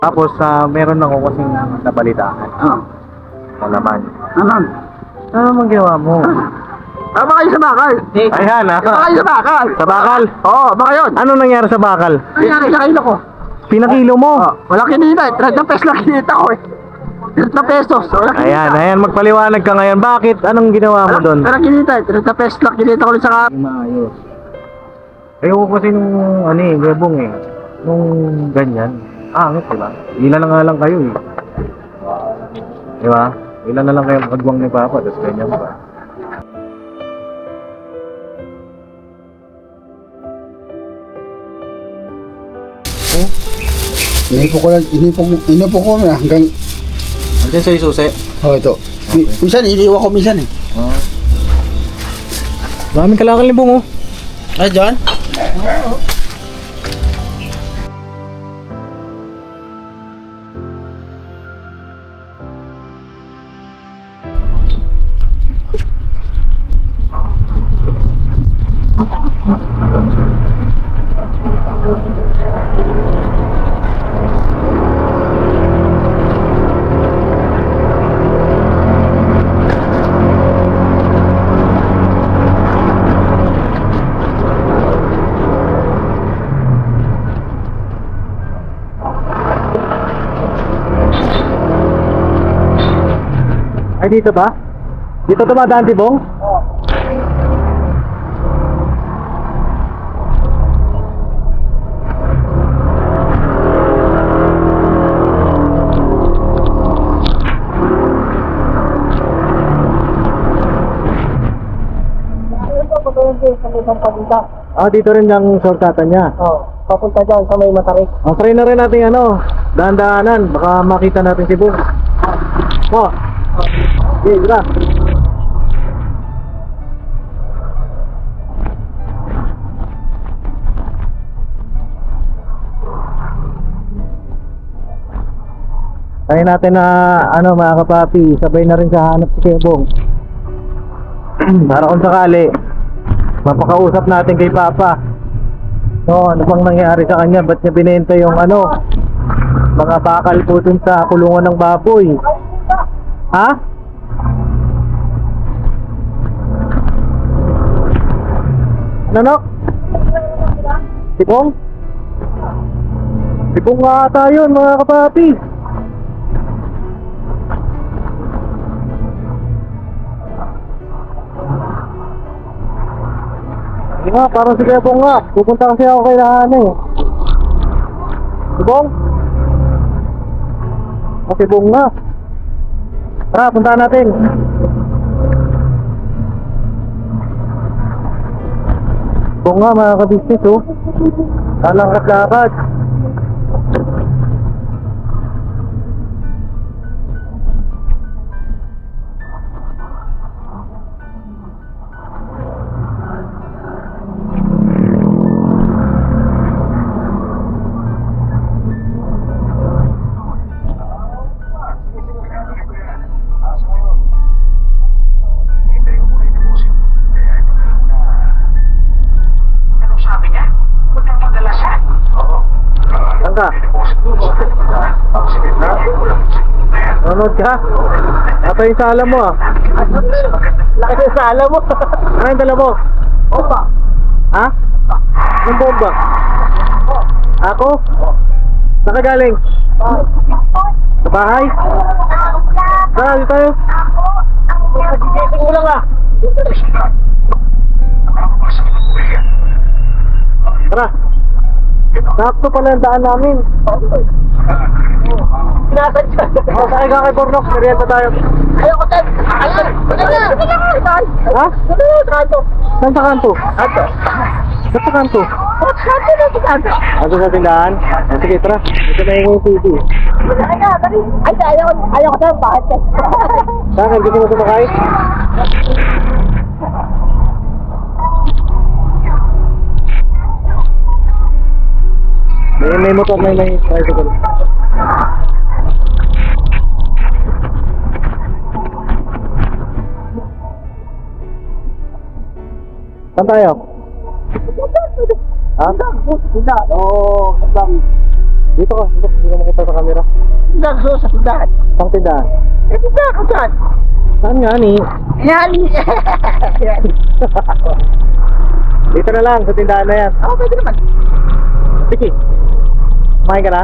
Tapos meron ako kasing nabalitaan. Sa laman. Ano? Ano naman ginawa mo? Tama kayo sa bakal. Ayan, Tama kayo sa bakal. Sa bakal? Oo, baka yun. Ano nangyari sa bakal? Nangyari sa kilo ko. Pinakilo mo? Wala kinita eh. 30 pesos lang kinita ko eh. 30 pesos. Wala kinita. Ayan, magpaliwanag ka ngayon. Bakit? Anong ginawa mo doon? Wala kinita eh. 30 pesos lang kinita ko sa Maayos. Ayoko kasi nung gabong nung ganyan. Angit, diba? Ilan na nga lang kayo Diba? Ilan na lang kayo magagwang ni Papa, tapos ganyan pa. Inipo ko na hanggang... Andiyan sa isusi. Ito. Minsan, iniiwan ko minsan eh. Daming kalakal ni Bong Ay, John? Ay, dito ba? Dito dumadaan si Bong? Dito rin yung shortcutan niya. Papunta dyan sa may matarik. Try na rin natin dahan-dahanan. Baka makita natin si Bong. Okay, tara. Try natin na mga kapapi, sabay na rin sa hanap si Kebong. Para kung sakali mapakausap natin kay Papa. Ano bang nangyari sa kanya? Ba't niya binenta yung mga bakal po dun sa kulungan ng baboy? Ha? Nanok? Sipong? Sipong nga ata yun mga kapapi. Nga, parang si Kebong nga. Pupunta kasi ako kay Lahana Sipong? Sipong nga. Tara, puntaan natin. Sipong nga mga kabisnes Lalangkat-lakad. Nanonood ka? Ito yung sala mo Laki yung sala mo. Ano yung dala mo? Bomba. Ha? Yung bomba? Ako? Saan ka galing? Sa bahay? Tara, dito tayo. Gising mo lang Tara. Sakto pala ang daan namin. Pinasan siya. Sakay ka kay Bornok, merienda tayo. Ayoko tayo. Ayun. Ha? Trato. Saan sa kanto? Trato. Saan sa kanto? Trato na sa kanto. Ato sa tindahan? Sige, tara. Ito na yung TV. Ay, ayoko tayo. Bakit ka? Saan? Gusto mo sumakay? May motor na may tricycle. Saan tayo? Ha? Hindi. Oo, Dito ka, dito. Hindi ka makita sa camera. Hindi ako sa tindahan. Pang tindahan. Eh, tindahan ko dyan. Saan nga ni? Yan. Yan. Dito na lang, sa tindahan na yan. Ako pwede naman. Sige. Kumain ka na?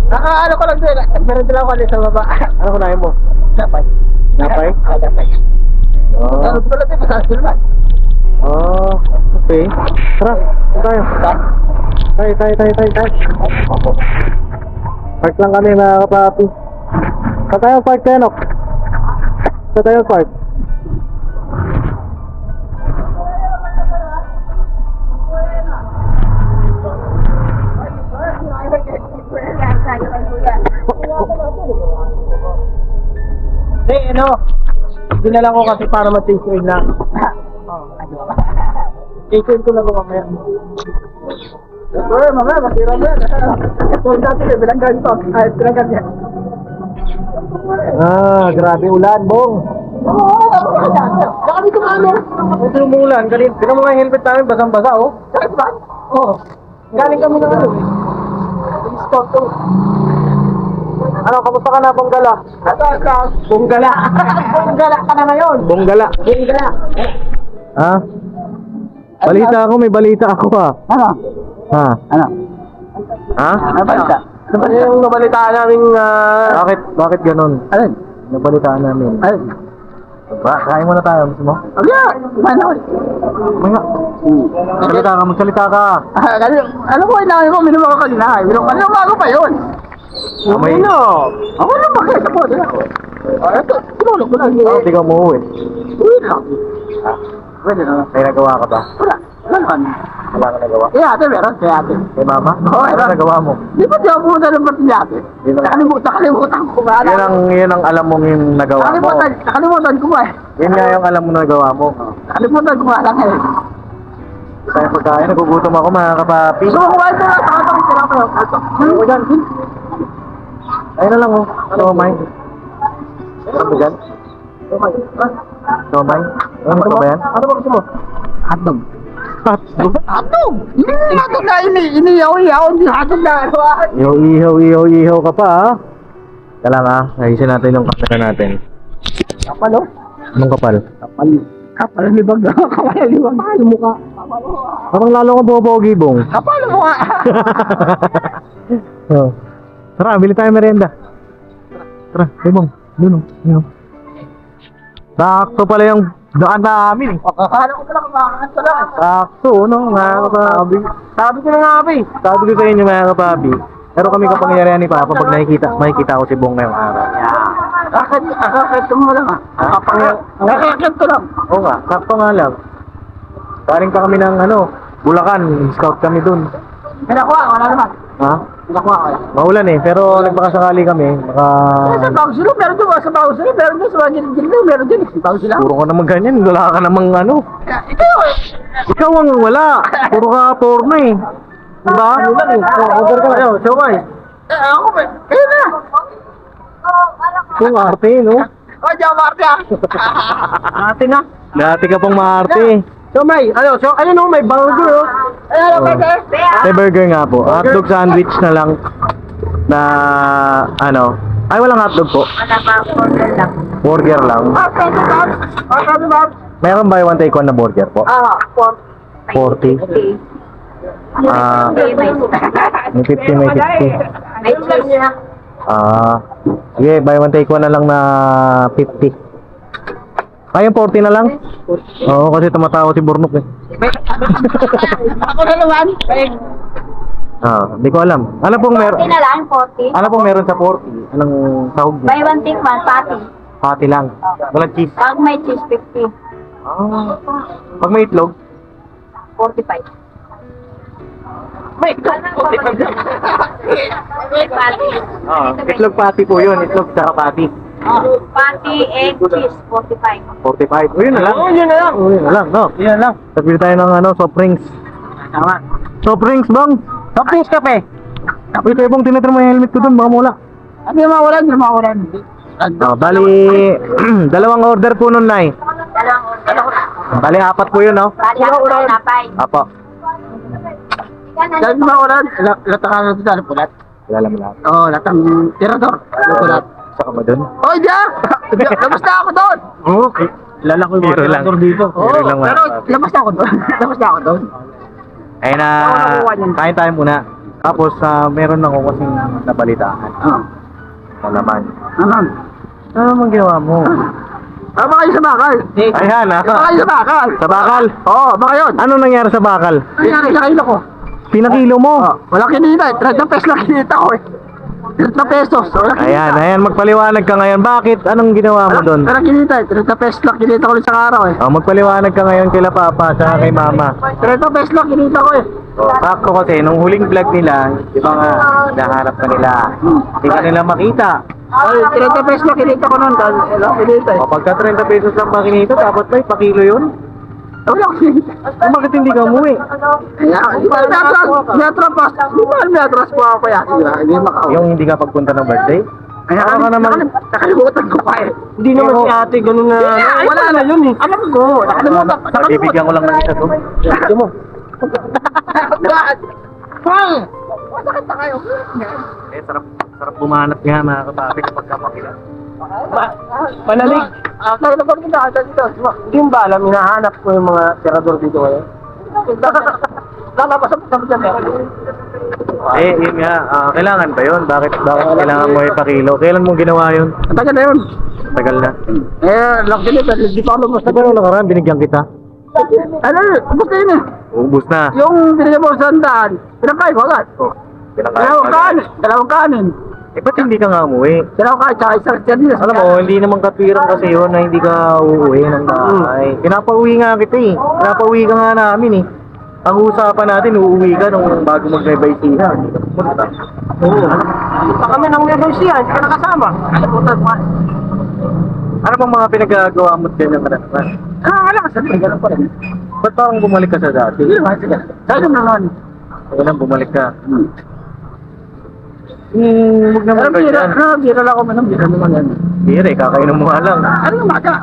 Ano ko lang din. Meron din ako sa baba. Ano kunain mo? Dapat. Napay? Dapat. Oo. Ano ko lang din. Masasal naman. Oh, okay. Tara, saan tayo? Tayo. Park lang kami mga kapapi. Saan tayo park, Kenok? Saan tayo park? Hey, ano? Dinala ko kasi para ma-change oil na. Change ko lang ko mamaya. Uy, mamaya, masira mo yan. Ito yung dati, bilanggan ito. Ay, bilanggan yan. Grabe ulan, Bong. Saka dito ano? Ito yung umulan. Tignan mo nga yung helmet namin, basang-basa, oh. Sakit ba? Oo. Galing kami ng ano, eh. Spot to. Ano, kamusta ka na, Bonggala? Bonggala. Bonggala ka na ngayon. Bonggala. Bonggala. Ha? Balita ako, may balita ako, ha. Ano? Ha? Ano? Ha? Ano ba ito? Ano yung nabalitaan namin, Bakit ganon? Alin? Nabalitaan namin. Alin? Kain muna tayo, gusto mo? Wala. Ano? Mga. Magsalita ka. Ano ko, inahin ko, minum ako kanina. Minum ako pa yun. May Ako na bakit? Ako, din ako. Ito, sinulog ko lang. Hindi ka umuwi. Uy lang. Pwede na. May nagawa ka ba? Wala. Wala naman. Wala ka nagawa? Kaya ate, meron. Kaya ate. Kay mama? Oo, Ano meron. nagawa mo? Di ba di ako pumunta ng party niya ate? Di ba? Nakalimutan ko ba? Yan ang alam mong yung nagawa mo. Nakalimutan ko ba eh. Yan nga yung alam mo na nagawa mo. Nakalimutan ko nga lang eh. Tayo pagkain, nagugutom ako mga kapapi. Gusto mo kumain ko lang. Saka ito, tira ko yun. Ano ko dyan? Ayun na lang oh. Somay. Ano ba dyan? Somay? Ano ba yan? Ano ba gusto mo? Hotdog. Hotdog? Hotdog! Hindi hotdog na iniyaw-iyaw. Hindi hotdog na ano ah. Ihaw ka pa ha? Kala nga, ayusin natin yung camera natin. Kapal oh. Anong kapal? Kapal ang libag na. Kapal ang libag. Kapal ang mukha. Kapal ang mukha. Parang lalo ka bumabogi, Bong. Kapal ang mukha. Oh. Tara, bili tayo merienda. Tara, hey Bong. Yun o. Sakto pala yung daan namin eh. Akala ko pala kumakakas ka lang. Sakto, no, mga kapabi. Sabi ko na nga, sabi ko sa inyo mga kapabi. Pero kami kapangyarihan ni Papa pag makikita ko si Bong ngayong araw. Akakit mo lang ah. Akakit ko lang. Oo nga, sakto nga lang. Galing pa kami ng Bulacan, scout kami dun. Pinakuha, wala naman. Ha? Pinakuha ko lang. Maulan eh, pero nagpakasakali kami. Sa Bausilo, meron din sa Bausilo, meron din sa mga gilid-gilid, meron din sa Bausilo. Puro ka naman ganyan, wala ka namang Ikaw eh. Ikaw ang wala. Puro ka porno eh. Diba? Order ka na. Siomay. Ako ba? Kayo na. Yung arte, no? O, diyan Marte ah. Arte na. Dati ka pang maarte. Siomay, no, may burger, oh. Ano ba ito? May burger nga po. Hotdog sandwich na lang. Na, ay walang hotdog po. Burger lang. Sabi ba? Mayroon buy one take one na burger po. 40. May 50, may 60. Sige, buy one take one na lang na 50. Yung 40 na lang? Oo, kasi tumatawa si Burnok eh. Ako na naman. Hindi ko alam. Ano pong meron? 40 na lang, 40. Ano pong meron sa 40? Anong sahog niya? Buy one, take one, patty. Pati lang. Walang cheese. Pag may cheese, 50. Pag may itlog? 45. May Patty. Itlog pati po yun. Itlog saka pati. Patty, egg, cheese, 45. 45. O yun na lang. yun na lang. O yun na lang, no? Yun na lang. Sabi tayo ng soft drinks. Tama. Soft drinks, bang? Soft drinks kape. Uy, kayo bang tinitira mo yung helmet ko dun? Baka mawala. Ano yung mawalan? Bali, dalawang order po nun, Nay. Bali, 4 po yun, no? Bali, ako na napay. Apo. Dahil mawalan, latakan natin sa pulat. Kilala mo lahat. Oo, lahat ng tirador. Alam ko lahat. Isa ka ba dun? Oh, hindi ah! Labas na ako doon! Okay. Kilala ko yung mga tirador dito. Oo, Biro lang, pero mga papi. labas na ako doon. Labas na ako doon. Ay na, kain tayo muna. Tapos, meron ako kasing nabalitaan. Oo. Malaman. Ano? Ano naman ginawa mo? Baka kayo sa bakal. Ayan, Baka kayo sa bakal. Sa bakal? Oo, baka yun. Ano nangyari sa bakal? Nangyari sa kilo ko. Pinakilo mo? Wala kinita eh. 30 pesos lang kinita ko eh. 30 pesos. Wala kinita. Ayan, magpaliwanag ka ngayon. Bakit? Anong ginawa mo doon? Wala kinita eh. 30 pesos lang kinita ko sa araw eh. Oh, magpaliwanag ka ngayon kila Papa at kay Mama. 30 pesos lang kinita ko eh. Sakto kasi, nung huling vlog nila, di ba nga, nahanap ka nila. Hindi ka nila makita. Ay, 30 pesos lang kinita ko nun. Dahil wala kinita eh. O, pagka 30 pesos lang makinito, dapat may pakilo yun. Wala kinita. Bakit hindi ka umuwi? Kaya, di ba may-atras po ako kaya. Hindi makauwi. Yung hindi ka pagpunta ng birthday? Kaya Baka naman- nakalimutan ko pa eh. Hindi naman si ate, ganun na. Wala na yun eh. Alam ko. Nakalimutan. Bibigyan ko lang ng isa to. Gusto mo? Paul! Masakit na kayo. Sarap bumanat nga mga kapapi kapag kamakila. Panalig. Nakalimutan ko na ata dito. Hindi mo ba alam, hinahanap ko yung mga tirador dito ngayon? Lalabas ako sa dyan. Yun nga, kailangan ba yun? Bakit kailangan mo ipakilo? Kailan mo ginawa yun? Ang tagal na yun. Tagal na. Lock din ito. Hindi pa ako lumos. Sa nung nakaraan, binigyan kita? Ano, basta yun eh. Ubus na. Yung binigyan mo sa sandaan, pinakain ko agad. Dalawang kanin. Eh, ba't hindi ka nga umuwi? Dalawang kanin, tsaka isang sardinas. Alam mo, hindi naman katwirang kasi yun na hindi ka uuwi ng bahay. Pinapauwi nga kita eh. Pinapauwi ka nga namin eh. Ang usapan natin, uuwi ka nung bago mag-bye-bye siya. Hindi ka pumunta. Oo. Pa kami ng negosyo, hindi ka nakasama. Kalimutan mo. Ano bang mga pinagagawa mo din ng karanasan? Wala ka sa ganun pa rin. Ba't parang bumalik ka sa dati? Sige, sa'yo naman. Kaya lang bumalik ka. Huwag naman Pero ganyan. bira lang ako man, bira naman yan. Bire, kakainom mo nga lang. Ano yung maga?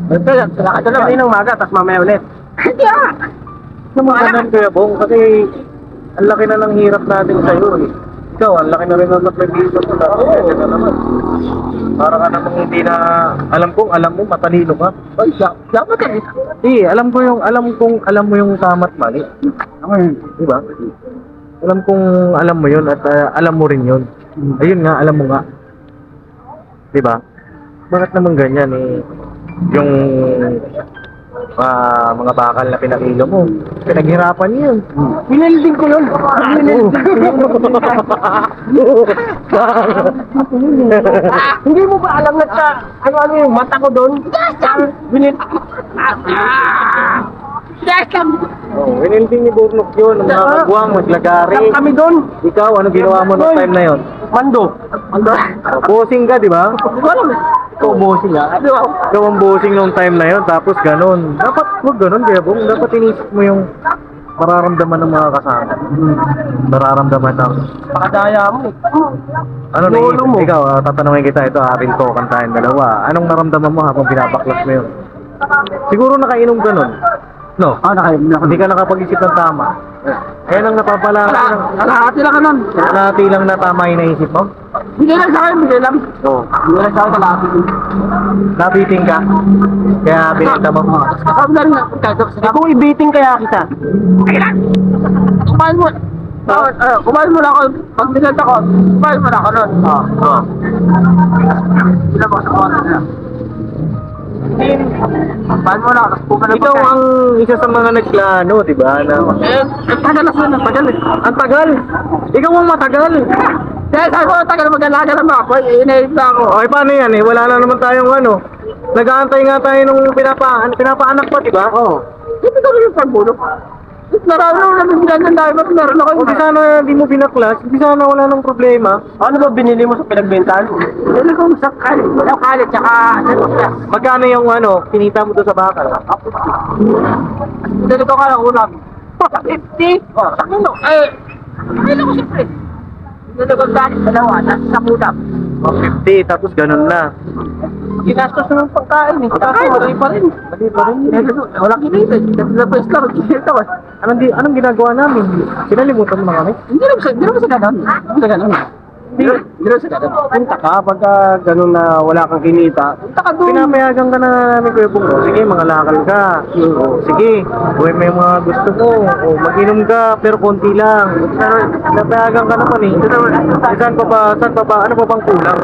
Ito yan, sila ka dalawa. Kaninang maga, tapos mamaya ulit. Hindi ah! Namakanan Kuya Bong, kasi ang laki na ng hirap natin sa'yo eh. Ikaw, ang laki na rin ng nagbibiso sa dati. Kaya na naman. Para ka namang hindi na, alam mo, matalino ka. Ay, dapat eh. Alam mo yung tama't mali. Di ba? Alam kong alam mo yun at alam mo rin yun. Ayun nga, alam mo nga. Di ba? Bakit naman ganyan eh? Yung mga bakal na pinakilo mo, pinaghirapan niyo yun. Minilding ko yun. Hindi mo ba alam na sa ano yung mata ko doon? Oh, winilding ni Burnok yun, ang mga kagwang, maglagari. Kami doon. Ikaw, ano ginawa mo noong time na yun? Mando. Bossing ka, di ba? Hindi ko alam eh. Ikaw bossing ha? Ikaw ang bossing noong time na yun, tapos ganun. Dapat huwag ganun, Kuya Bong. Dapat inisip mo yung mararamdaman ng mga kasama. Mararamdaman ng... Pakadaya mo. Ano na Lolo mo. Ikaw, tatanungin kita, ito akin to, kantahin dalawa. Anong naramdaman mo habang pinapaklas mo yun? Siguro nakainom ka nun. No? Hindi ka nakapag-isip ng tama. Kaya nang napapala Kalahati lang ka nun. Kalahati lang na tama yung naisip mo? Bigay lang sa akin, bigay lang. Oo. Bigay lang sa akin, kalahati. Nabiting ka? Kaya binenta mo? Sabi na rin nga, kahit Kung ibiting kaya kita? kailan? Kumain mo. Kumain mo na ako. Pag binenta ko, kumain mo na ako nun. Oo. Sila ba sa kumain na? Kumain mo na ako. Tapos pumunta Ikaw ang isa sa mga nagplano, di ba? Na... tagal na sila. Tagal eh. Ang tagal! Ikaw ang matagal! Kaya sabi ko, tagal mag-alaga naman ako. Inaip na ako. Okay, paano yan eh? Wala na naman tayong ano. Nag-aantay nga tayo nung pinapaanak pa, di ba? Oo. Hindi ko rin yung pagbulok. Marami naman binanyan dahil mas meron ako. Kung di sana di mo binaklas, di sana wala nang problema. Ano ba binili mo sa pinagbentahan? Binili ko sa kalit. Yung kalit, tsaka Magkano yung ano, kinita mo doon sa bakal? binili ko ka ng ulam. 50? Oh, sa kilo. Binili ko siyempre. Binili ko sa dalawa, sa ulam. 150, tapos ganun na. Ginastos naman pagkain eh. Pagkain, mali pa rin. Mali pa rin. Walang kinita. Labas lang, kinita ko. Anong ginagawa namin? Sinalimutan mo na kami? Hindi naman sa ganun. Hindi sa ganun. Hindi naman sa ganun. Punta ka pagka ganun na wala kang kinita. Punta ka doon. Pinapayagan ka na namin Kuya Bong. O, sige, mga lakal ka. O, sige, kung may mga gusto mo. O, mag-inom ka, pero konti lang. Pinapayagan ka naman eh. Saan pa ba? Ano pa bang kulang?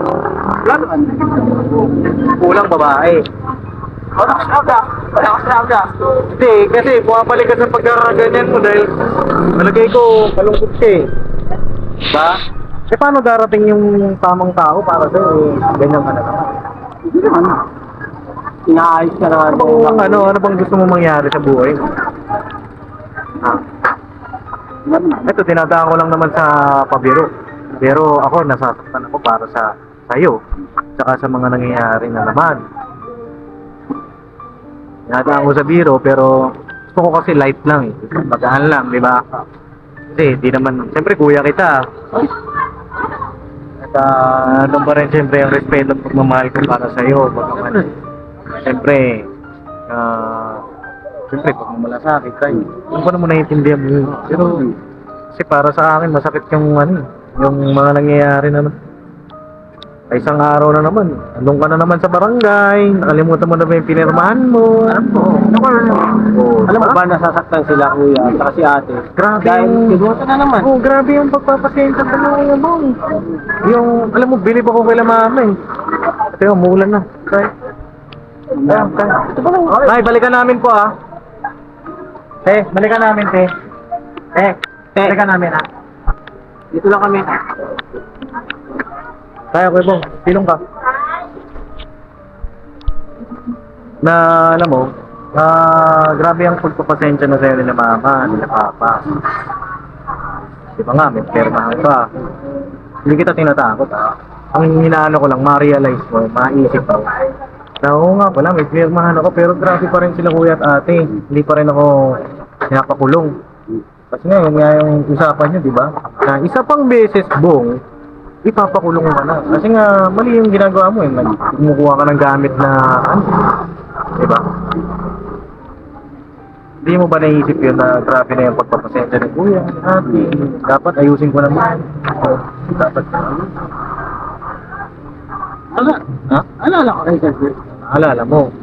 Wala naman. Kulang babae. Wala ka sinabi. Wala ka sinabi. Hindi, kasi pumapalik ka sa pagkakaganyan mo dahil malagay ko malungkot ka eh. Diba? Eh paano darating yung tamang tao para sa'yo eh, ganyan ka na naman? Hindi naman. Inaayos ka na. Ano bang gusto mo mangyari sa buhay mo? Ito, dinadaan ko lang naman sa pabiro. Pero ako, nasasaktan ako para sa sa'yo. Tsaka sa mga nangyayari na naman. Dinadaan ko sa biro, pero gusto ko kasi light lang eh. Magaan lang, di ba? Kasi di naman, siyempre kuya kita. At doon pa rin siyempre ang respeto at pagmamahal ko para sa'yo. Bagaman, siyempre, siyempre pagmamalasakit tayo. Ano pa naman naiintindihan mo yun? Pero, kasi para sa akin, masakit yung yung mga nangyayari naman. Ay, isang araw na naman, andun ka na naman sa barangay, nakalimutan mo na ba yung pinirmahan mo? Alam ko. Alam mo ba nasasaktan sila kuya at si ate? Grabe Dahil yung... siguro na naman. Oh, grabe yung pagpapasensya sa mga mo. Yung, alam mo, bilib ako kay mama eh. Ito yung umuulan na. Okay. Ito ba lang? Ay, balikan namin po ah. Balikan namin, balikan namin ah. Dito lang kami. Kaya Kuya Bong, silong ka. Na, alam mo, grabe ang pagpapasensya na sa'yo nila mama, nila papa. Di ba nga, may permahan ka. Hindi kita tinatakot ah. Ang hinaano ko lang, ma-realize mo, maisip mo. Na oo nga pala, may pirmahan ako, pero grabe pa rin sila kuya at ate. Hindi pa rin ako pinapakulong. Kasi nga, yun nga yung usapan nyo, di ba? Na isa pang beses, Bong, ipapakulong ka na. Kasi nga, mali yung ginagawa mo eh. Kumukuha ka ng gamit na, di ba? Hindi mo ba naisip yun na grabe na yung pagpapasensya ng kuya, ate? Dapat ayusin ko naman. Dapat ha? Alala ko kayo kasi. Alala mo.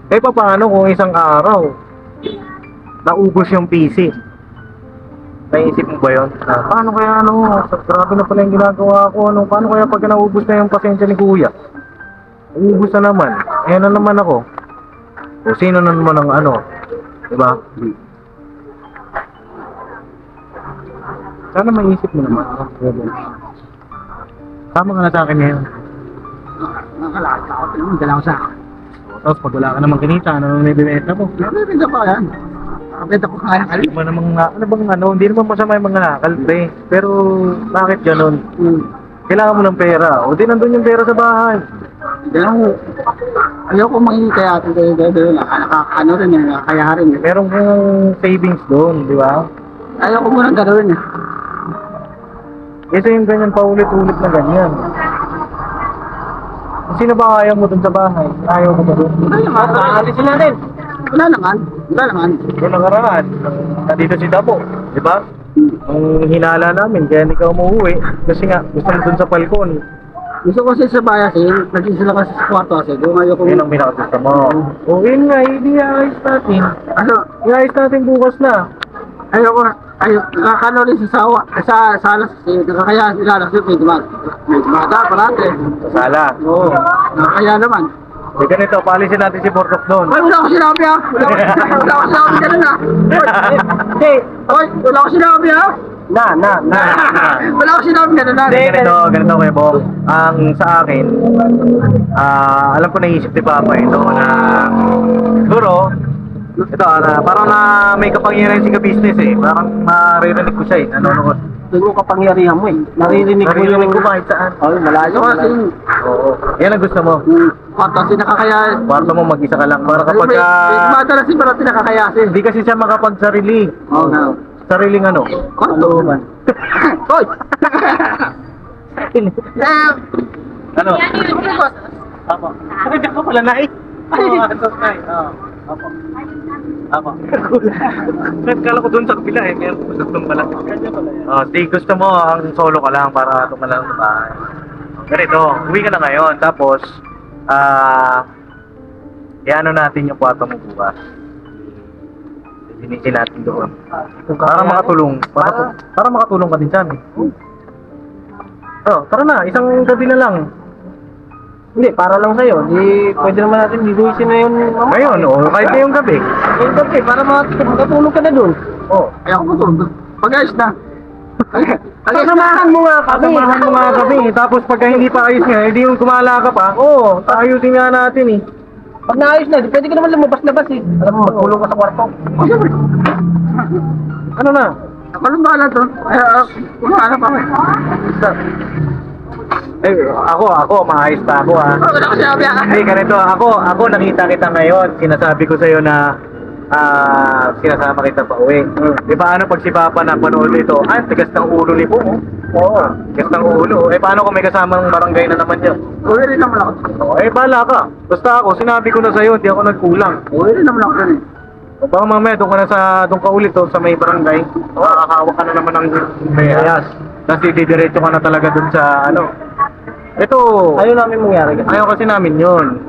Eh paano kung isang araw naubos yung PC? Naisip mo ba yun? Paano kaya grabe na pala yung ginagawa ko, paano kaya pag naubos na yung pasensya ni kuya? Ubus na naman. Ayan na naman ako. O sino na naman ang diba? Sana maisip mo naman. Tama ka na sa akin ngayon. Nakalakad ako. Dala ko sa akin. Tapos pag wala ka namang kinita, ano nang nabibenta mo? Nabibenta pa yan. Nakapenta ko kaya ng Hindi mo namang, hindi naman masama yung mga nakal, pre. Pero, bakit ganun? Kailangan mo ng pera. O di nandun yung pera sa bahay. Dala ko. Ayoko mangingi kaya atin kayo nakakano rin eh, nakakaya rin eh. Meron kong savings doon, di ba? Ayoko muna gano'n eh. Ito yung ganyan paulit-ulit na ganyan. Sino ba kaya mo doon sa bahay? Ayaw mo ba doon? Wala naman. Alisin natin. Wala naman. Wala naman. Doon nakaraan. Nandito si Dabo, di ba? Ang hinala namin, kaya hindi ka umuwi. Kasi nga, gusto mo doon sa balkon. Gusto ko kasi sa bayasin, naging sila kasi sa kwarto kasi kung ayoko Yun ang pinakagusto mo. O yun nga, hindi ayos natin. ano, I-ayos natin bukas na. ayoko, nakakano rin sa salas kasi nakakaya sila kasi may dumada parate. Sa sala. Oo, nakakaya naman. E ganito, paalisin natin si Bortok doon. Ay, wala ko sinabi ah! Wala ko sinabi ganun ah! Hindi. Oy, wala ko sinabi ah! Na. Wala ko sinabi ganun ah! Ganito Kuya Bong. Ang sa akin, alam ko naisip ni Papa ito na siguro, ito, parang na may kapangyarihan si ka-business eh. Parang maririnig ko siya eh. Nanonood. Siguro kapangyarihan mo eh. Naririnig ko kahit saan. Oh, malayo kasi. Oo. Yan ang gusto mo. Kwarto kasi nakakaya. Kwarto mo mag-isa ka lang. Para kapag May dumada na si Barati nakakaya kasi. hindi kasi siya makapagsarili. Oo nga. Sariling Kwarto man. Hoy! Ano? Apo. Hindi ko pala nai. Oo, asos nai. Oo. Apo. Apo. Kala ko doon sa kabila eh. Meron ko sa doon pala. Oh, di gusto mo ang solo ka lang para tumalang sa bahay. Ganito, uwi ka na ngayon. Tapos, iano natin yung kwarto mo bukas. Linisin natin doon. Para makatulong. Para makatulong ka din sa amin. Oh, tara na. Isang gabi na lang. Hindi, para lang sa'yo. Di, pwede naman natin linisin na yun. Ngayon, kahit ngayong gabi. Yung gabi, para makatulog ka na dun. Oh. Kaya ako matulog. Pag-ayos na. Sasamahan mo nga kami. Sasamahan mo nga kami. Tapos pagka hindi pa ayos nga, hindi yung kumala ka pa. Oo, ayusin nga natin eh. Pag naayos na, pwede ka naman lumabas-labas eh. Alam mo, magkulong ka sa kwarto. Ano na? Ako lang bahala to. Kumahanap ako eh. Ako, maayos pa ako ah. Wala ko sinabi ah. Hindi, ganito. Ako nakita kita ngayon. Sinasabi ko sa'yo na sinasama kita pa uwi. Di ba ano pag si Papa na panood ito? Tigas ng ulo ni Po. Oo, tigas ng ulo. Paano kung may kasamang barangay na naman dyan? Uwi rin naman ako. Bahala ka. Basta ako, sinabi ko na sa'yo, hindi ako nagkulang. Uwi rin naman ako dun eh. O baka mamaya doon ka ulit sa may barangay. Makakahawak ka na naman ng bayas. Tapos didiretso ka na talaga doon sa ano. Ito. Ayaw namin mangyari. Ayaw kasi namin yun.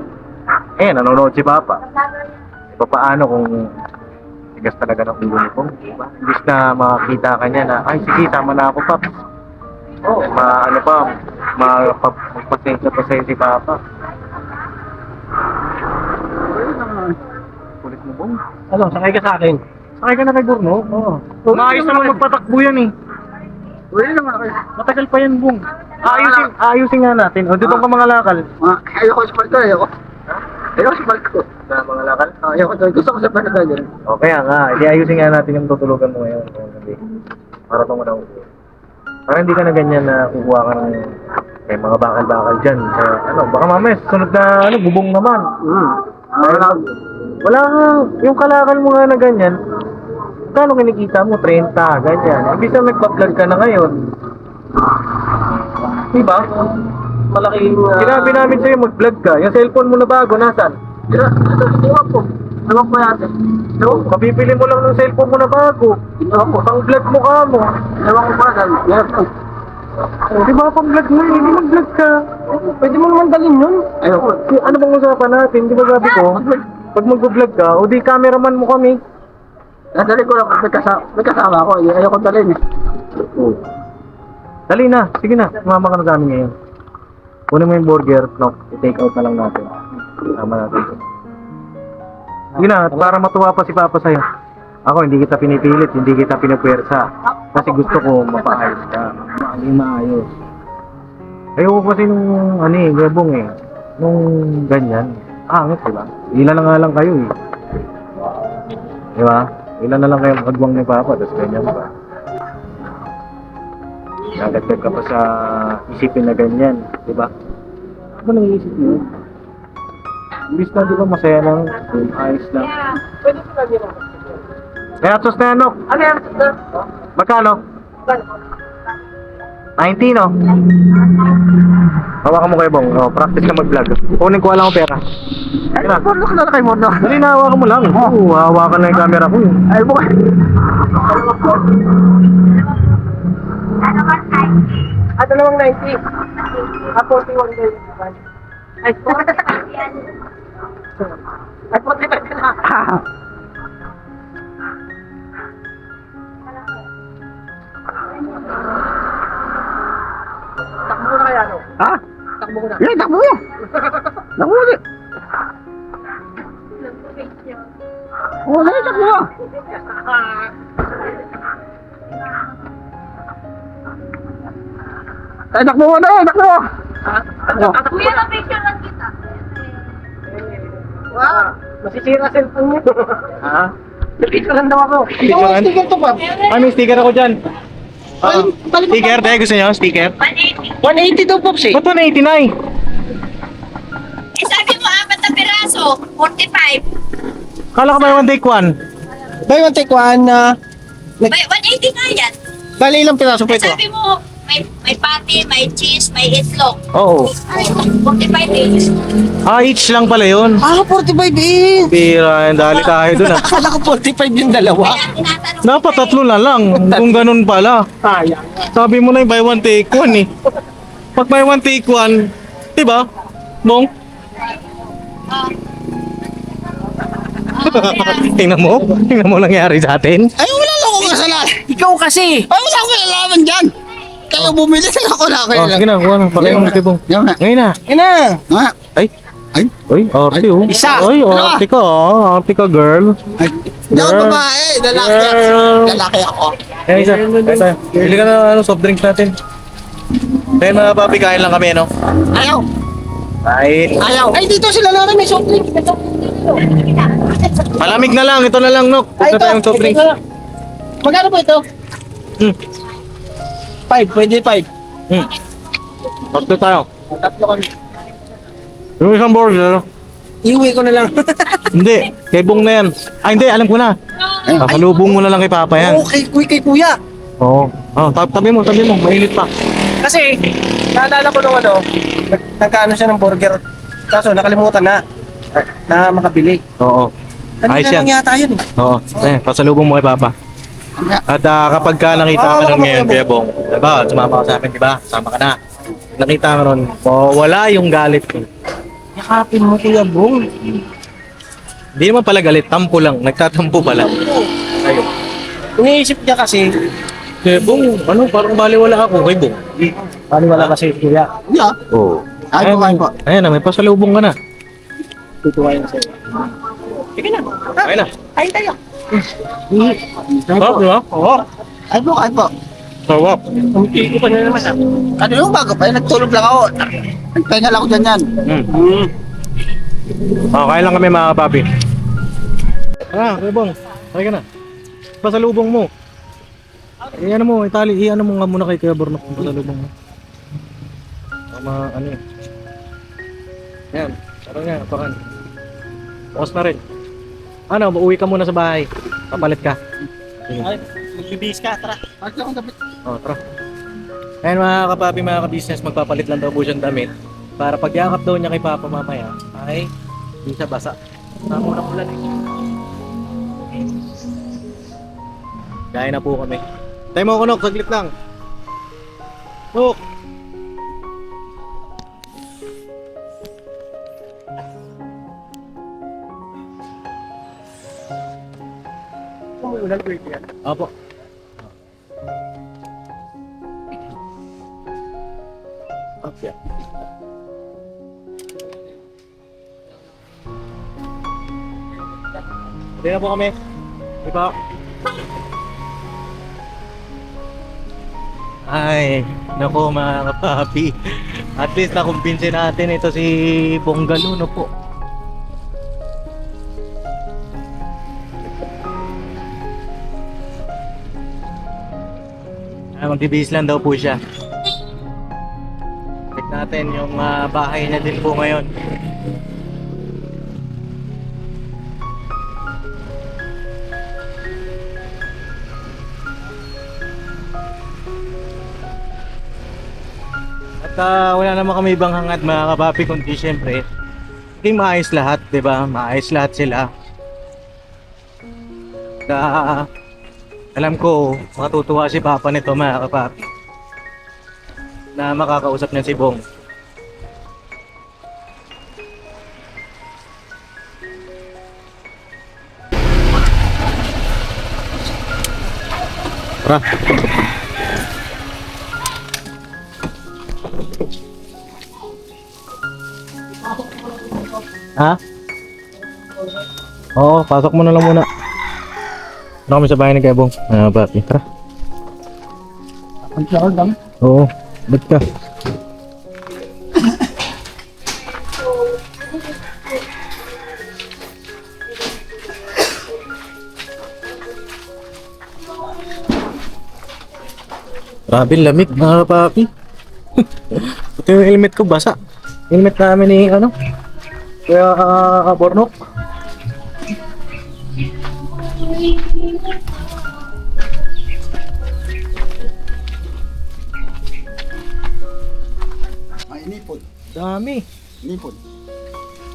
Nanonood si Papa. Paano kung tigas talaga ng ulo ni Pong, diba? Imbis na makakita ka niya na, ay sige, sama na ako, Pap. Magpasensya si Papa. Kulit mo, Pong. Ano, sakay ka sa akin. Sakay ka na kay Burno? Oo. Maayos naman magpatakbo yan eh. Uwi rin naman ako eh. Matagal pa yan, Bong. Ayusin nga natin. O, dito ka mga lakal. Ayoko sa palko, ayoko. Ayoko sa palko. Na mga lakal? Ayoko, gusto ko sa palko dyan. O, kaya nga. Hindi ayusin nga natin yung tutulugan mo ngayon. Para itong na para hindi ka na ganyan na kukuha ka ng may mga bakal-bakal dyan. Baka mamaya, sunod na bubong naman. Wala kang, yung kalakal mo nga na ganyan, kano kinikita mo? 30, ganyan. Ibig na nagpa-vlog ka na ngayon. Diba? Malaking... Sinabi namin sa'yo mag-vlog ka. Yung cellphone mo na bago, nasan? Iwan ko. Iwan ko yate. Kabibili mo lang ng cellphone mo na bago. Iwan ko. Pang-vlog mo ka mo. Iwan ko pa. Iwan ko. Diba pang-vlog mo? Hindi mag-vlog ka. Pwede mo naman dalhin yun. Ayoko. Ano bang usapan natin? Di ba sabi ko? Pag mag-vlog ka, o di cameraman mo kami. Dali ko lang. May kasama ako. Ayoko dalhin eh. Dali na. Sige na. Sumama ka na sa amin ngayon. Kunin mo yung burger. No, i-take out na lang natin. Sama natin. Sige na. Para matuwa pa si Papa sa'yo. Ako, hindi kita pinipilit. Hindi kita pinupwersa. Kasi gusto ko mapaayos ka. Maging maayos. Ayoko kasi nung gabong eh. Nung ganyan. Angit, diba? Ilan na nga lang kayo eh. Diba? Ilan na lang kayo magagwang ni Papa. Tapos ganyan ba? Nagagdag ka pa sa isipin na ganyan, di ba? Ano nang iisip mo? Imbis na, di ba, masaya lang, ayos lang. Pwede ko lagi naman. Kaya tos na ano? Ano yan? Magkano? 19, no? Hawakan mo kayo, Bong. Practice ka mag-vlog. Kunin ko lang ang pera. Ay, porno ka na kay Mono. Dali na, hawakan mo lang. Hawakan lang yung camera ko. Ay, buka. Dalawang 90. 41 days. Ay, 40 yan. Ay, 45 na. Takbo na kaya, no? Ha? Takbo ko na. Yeah, takbo yan. Takbo ulit. Oo, dali, takbo. Ay, takbo mo na, takbo. Kuya, na-picture lang kita. Wow! Masisira cellphone niya. Ha? Picture lang daw ako. Picturean? Sticker to, Pap. May sticker ako dyan. Balik mo Sticker, tayo gusto nyo? Sticker? 180. 180 daw, Pops, eh. Ba't 189? Sabi mo, 4 na piraso, 45. Kala ko may one take one. Buy one, take one. Bay, 180 nga yan. Bali ilang piraso po ito? Sabi mo, may patty, may cheese, may itlog. Oo. 45 each. Each lang pala yun. 45 eh. Pira, dali tayo dun ah. Akala ko 45 yung dalawa. Kaya tinatanong Dapat tatlo na lang, kung ganun pala. Sayang. Sabi mo na yung buy one take one eh. Pag buy one take one, di ba? Bong? Tingnan mo nangyari sa atin. Ay, wala lang akong kasalanan. Ikaw kasi. Ay, wala akong kasalanan dyan. Kayo bumili na ako na kayo Oh, lang. sige na, kuha na. Pakay mo kay Bong. Yan na. Ngayon na. Yan na. Ha? Ay, Ay. Ay, arte oh. Isa. Ay, Ano? arte ka ah. Arte ka, girl. Ay. Hindi ako Girl. babae. Lalaki. Girl. Lalaki ako. Ayan, isa. Isa. Bili ka na soft drinks natin. Kaya mga papi, kain lang kami, no? Ayaw. Kahit. Ayaw. Ay, dito sila na may soft drink. Malamig na lang, ito na lang, Nok. Ay, Punta tayong soft drinks. Magkano po ito? Hmm. 5. Pwede 5. Tatlo tayo. Tatlo kami. Yung isang burger. Iuwi ko na lang. Hindi, kay Bong na yan. Hindi, alam ko na. Pasalubong mo na lang kay Papa yan. Okay, kay kuya. Oo. Oh, tabi mo, mainit pa. Kasi, naalala ko nung nagkaano siya ng burger. Kaso, nakalimutan na makabili. Oo. Ayos yan. Kanina lang yata yun eh. Oo. Pasalubong mo kay Papa. At kapag ka nakita ka nun ngayon, Kuya Bong, diba, sumama ka sa akin, diba? Sama ka na. Nakita ka nun, wala yung galit ko. Yakapin mo, Kuya Bong. Hindi naman pala galit, tampo lang. Nagtatampo pala. Ayun. Iniisip niya kasi, Kuya Bong, parang baliwala ako kay Bong. wala kasi, Kuya. Yeah. Oo. Ay po, ay po. Ayan na, may pasalubong ka na. Tutuwain na sa'yo. Sige na. Ayun na. Kain tayo. Sarap, di ba? Oo. Ay po, ay po. Sarap. Umiti ko pa na naman ah. Ano yung bago pa? Nagtulog lang ako. Nagpahinga lang ako dyan yan. Okay lang kami mga papi. Kuya Bong, try ka na. Pasalubong mo. Ano mo, ano mo nga muna kay Kuya Bornok kung pasalubong mo. Ano yun. Yan, parang yan, pakan. Bukas na rin. Ano, uuwi ka muna sa bahay. Papalit ka. Ay, magbibihis ka, tara. Bakit akong dapat? Tara. Ayan mga kapapi, mga ka-business, magpapalit lang daw po siyang damit. Para pag yakap daw niya kay Papa mamaya, ay hindi siya basa. Tamo na ulan eh. Kaya na po kami. Tayo mo ako, Nok, saglit lang. Nok! Umuulan ko yan. Apo. Okay. Hindi na po kami. Diba? Ay, naku mga kapapi. At least nakumbinsin natin ito si Bonggaluno po. Magbibihis lang daw po siya. Check natin yung bahay niya din po ngayon. At wala naman kami ibang hangad mga kapapi kundi syempre hindi maayos lahat, 'di ba? Maayos lahat sila. Alam ko, matutuwa si Papa nito mga kapapi na makakausap niya si Bong. Tara. Ha? Oo, pasok mo na lang muna. Ano kami sa bahay ni Kuya Bong? Papi, tara. Ang sahod lang. Oo, ba't ka? Grabe lamig mga papi. Ito yung helmet ko basa. Helmet namin ni Kuya Bornok. Dami. Nipon.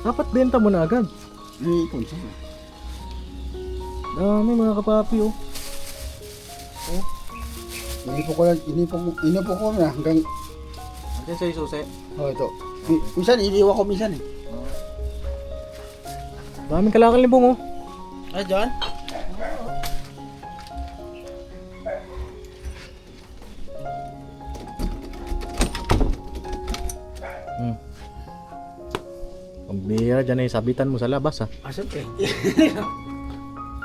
Dapat benta mo na agad. Nipon. Sana. Dami mga kapapi oh. Inipon ko na hanggang... Andiyan sa susi. Oh, ito. Minsan, iniwan ko minsan eh. Daming kalakal ni Bong oh. Ay, John? Pambihira dyan eh, sabitan mo sa labas ah. Asap eh.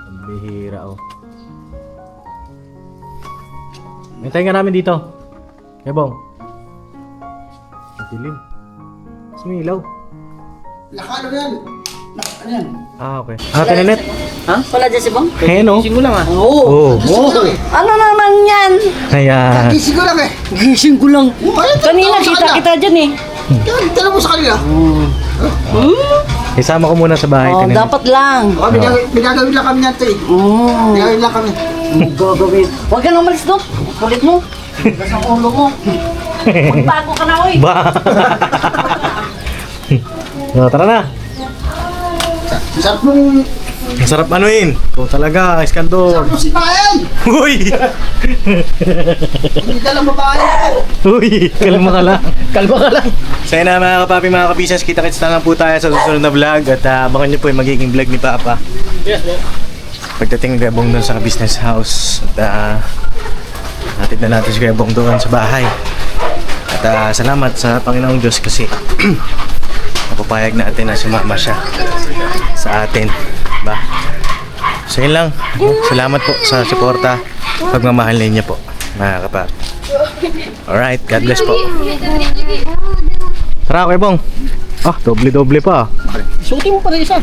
Pambihira oh. Hintayin nga namin dito. Eh Bong. Madilim. Sumilaw. Nakano yan? Ano yan? Ah, okay. Ah, tinanet. Wala dyan si Bong? Ayan oh. Gising mo lang ah. Oo. Ano naman yan? Ayan. Gising ko lang eh. Gising ko lang. Kanina kita dyan eh. Tala mo sa kanila. Isama ko muna sa bahay. Oh, tinanet. dapat lang. Oh, binagawin lang kami natin eh. Binagawin lang kami. Gagawin. Huwag ka nang umalis doon. Kulit mo. Gas ang ulo mo. Magbago ka na, oy. Ba? No, tara na. Sarap mong... Masarap anuin. Ito talaga, iskandor. Sarap mong sipayan! Uy! Hindi ka lang babae ako. Uy! Kalma ka lang. Kalma ka lang. So yun na mga kapapi, mga kabisas, kita-kits na lang po tayo sa susunod na vlog. At abangan nyo po yung magiging vlog ni Papa. Yes, bro. Pagdating ni Bong doon sa business house. At hatid na natin si Bong doon sa bahay. At salamat sa Panginoong Diyos kasi napapayag natin na sumama siya sa atin. Ba? So yun lang. Salamat po sa suporta. Pagmamahal ninyo po, mga kapapi. Alright, God bless po. Tara, Kuya Bong. Ah, doble-doble pa. Suotin mo pa rin isa.